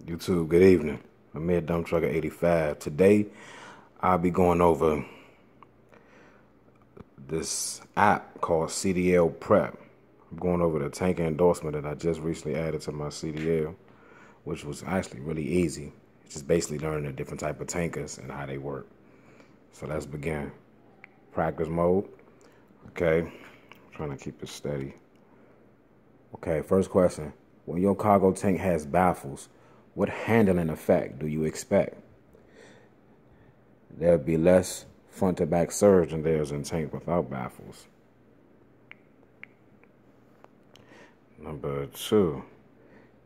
YouTube, good evening. I'm here, Dump Trucker 85. Today, I'll be going over this app called CDL Prep. I'm going over the tanker endorsement that I just recently added to my CDL, which was actually really easy. It's just basically learning the different type of tankers and how they work. So let's begin. Practice mode. Okay, I'm trying to keep it steady. Okay, first question. When your cargo tank has baffles, what handling effect do you expect? There'll be less front-to-back surge than there is in tank without baffles. Number 2.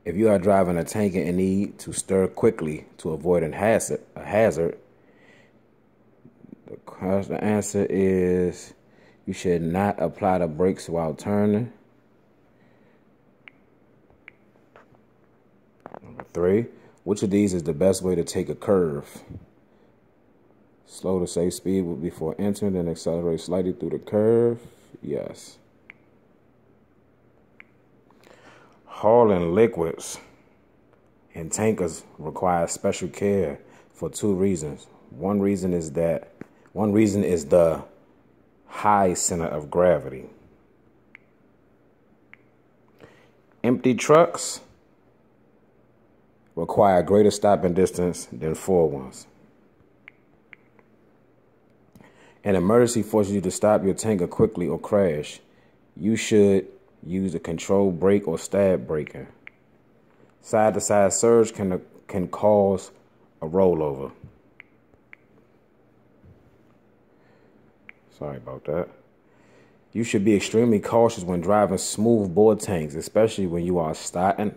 If you are driving a tanker and need to stir quickly to avoid a hazard, the answer is you should not apply the brakes while turning. Number 3, which of these is the best way to take a curve? Slow to safe speed before entering, then accelerate slightly through the curve. Yes. Hauling liquids in tankers requires special care for 2 reasons. One reason is the high center of gravity. Empty trucks require greater stopping distance than full ones. An emergency forces you to stop your tanker quickly or crash. You should use a controlled brake or stab braking. Side-to-side surge can cause a rollover. Sorry about that. You should be extremely cautious when driving smooth bore tanks, especially when you are starting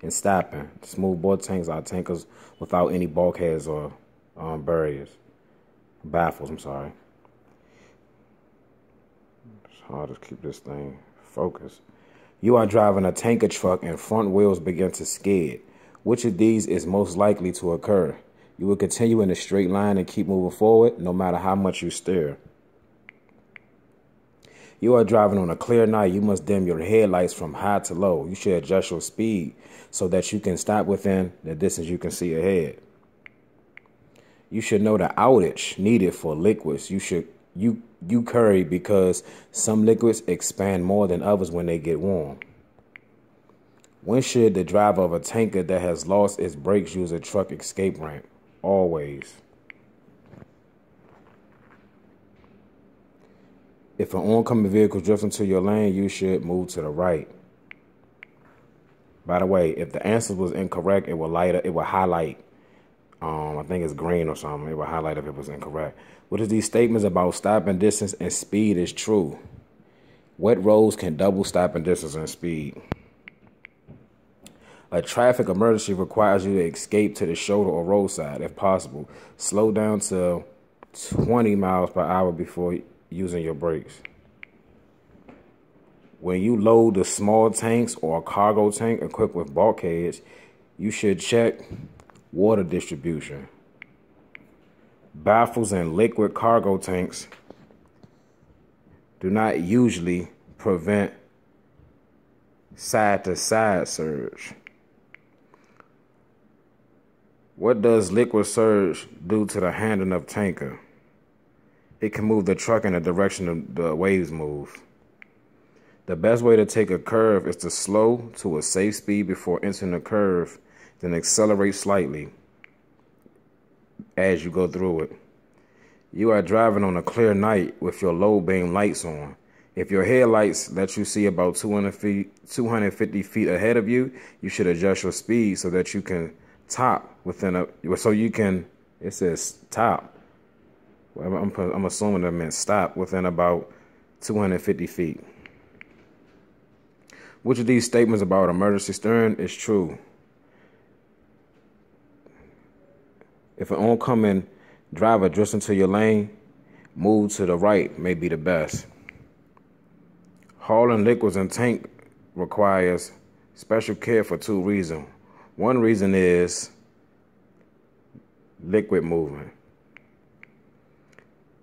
and stopping. Smooth bore tanks are tankers without any bulkheads or baffles, I'm sorry. It's hard to keep this thing focused. You are driving a tanker truck and front wheels begin to skid. Which of these is most likely to occur? You will continue in a straight line and keep moving forward no matter how much you steer. You are driving on a clear night. You must dim your headlights from high to low. You should adjust your speed so that you can stop within the distance you can see ahead. You should know the outage needed for liquids you carry because some liquids expand more than others when they get warm. When should the driver of a tanker that has lost its brakes use a truck escape ramp? Always. If an oncoming vehicle drifts into your lane, you should move to the right. By the way, if the answer was incorrect, it will highlight. I think it's green or something. It will highlight if it was incorrect. What is these statements about stopping distance and speed is true? Wet roads can double stopping distance and speed. A traffic emergency requires you to escape to the shoulder or roadside if possible. Slow down to 20 miles per hour before using your brakes. When you load the small tanks or a cargo tank equipped with bulkheads, you should check water distribution. Baffles in liquid cargo tanks do not usually prevent side-to-side surge. What does liquid surge do to the handling of tanker? It can move the truck in the direction the waves move. The best way to take a curve is to slow to a safe speed before entering the curve, then accelerate slightly as you go through it. You are driving on a clear night with your low beam lights on. If your headlights let you see about 250 feet ahead of you, you should adjust your speed so that you can top within it says top. I'm assuming that meant stop within about 250 feet. Which of these statements about emergency steering is true? If an oncoming driver drifts into your lane, move to the right may be the best. Hauling liquids in tank requires special care for 2 reasons. One reason is liquid movement.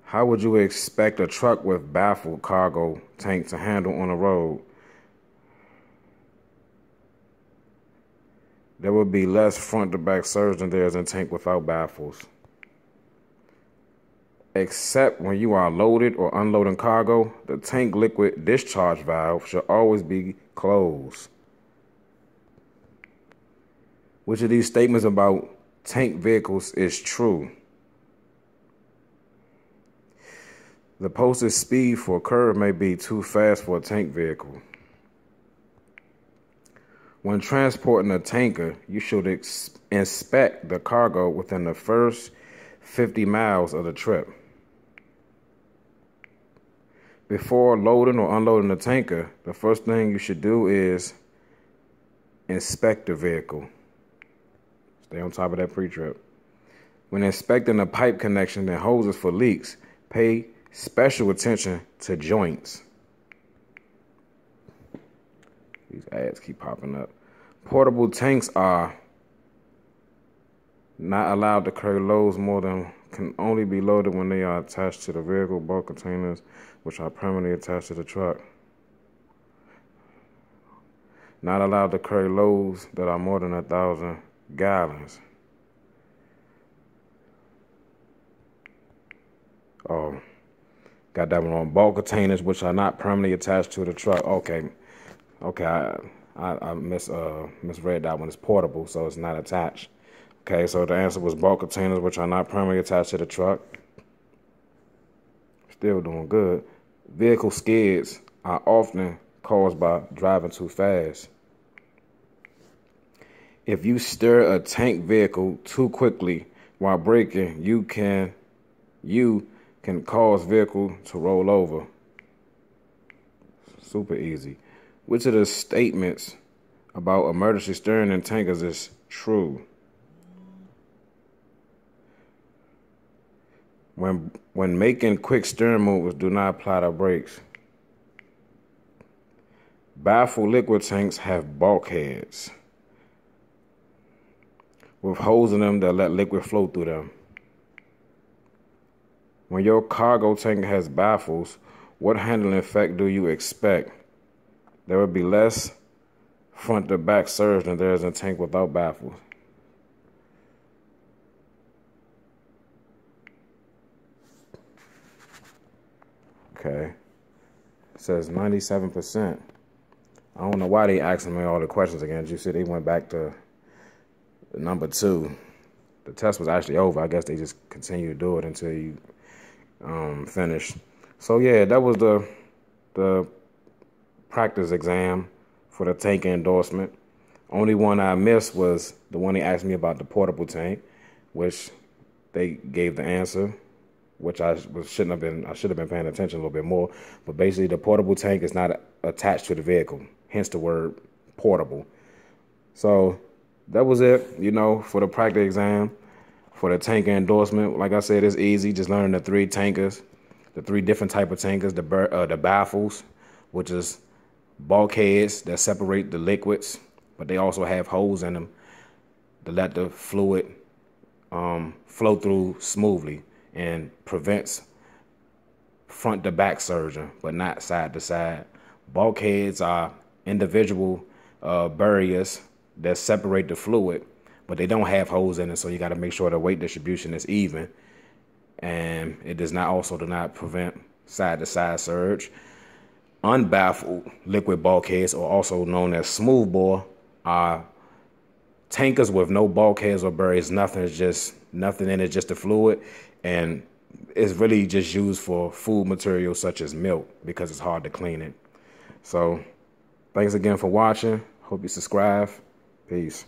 How would you expect a truck with baffled cargo tank to handle on the road? There will be less front to back surge than there is in tank without baffles. Except when you are loaded or unloading cargo, the tank liquid discharge valve should always be closed. Which of these statements about tank vehicles is true? The posted speed for a curve may be too fast for a tank vehicle. When transporting a tanker, you should inspect the cargo within the first 50 miles of the trip. Before loading or unloading the tanker, the first thing you should do is inspect the vehicle. Stay on top of that pre-trip. When inspecting the pipe connection and hoses for leaks, pay special attention to joints. These ads keep popping up. Portable tanks are not allowed to carry loads more than can only be loaded when they are attached to the vehicle. Bulk containers, which are permanently attached to the truck. Not allowed to carry loads that are more than 1,000 gallons. Oh, got that one on. Bulk containers, which are not permanently attached to the truck. Okay, I misread that one. It's portable, so it's not attached. Okay, so the answer was bulk containers, which are not permanently attached to the truck. Still doing good. Vehicle skids are often caused by driving too fast. If you steer a tank vehicle too quickly while braking, you can cause vehicle to roll over. Super easy. Which of the statements about emergency steering in tankers is true? When making quick steering moves, do not apply the brakes. Baffle liquid tanks have bulkheads with holes in them that let liquid flow through them. When your cargo tank has baffles, what handling effect do you expect? There will be less front to back surge than there is in a tank without baffles. Okay. It says 97%. I don't know why they asking me all the questions again. You see, they went back to number 2. The test was actually over. I guess they just continue to do it until you finish. So yeah, that was the practice exam for the tank endorsement. Only one I missed was the one they asked me about the portable tank, which they gave the answer, which I should have been paying attention a little bit more. But basically, the portable tank is not attached to the vehicle, hence the word portable. So that was it, for the practice exam. For the tanker endorsement, like I said, it's easy. Just learning the 3 tankers, the 3 different type of tankers, the baffles, which is bulkheads that separate the liquids, but they also have holes in them to let the fluid flow through smoothly and prevents front to back surging, but not side to side. Bulkheads are individual barriers that separate the fluid, but they don't have holes in it, so you got to make sure the weight distribution is even, and it do not prevent side to side surge. Unbaffled liquid bulkheads, or also known as smoothbore, are tankers with no bulkheads or barriers. Nothing in it, just the fluid, and it's really just used for food materials such as milk because it's hard to clean it. So thanks again for watching. Hope you subscribe. Peace.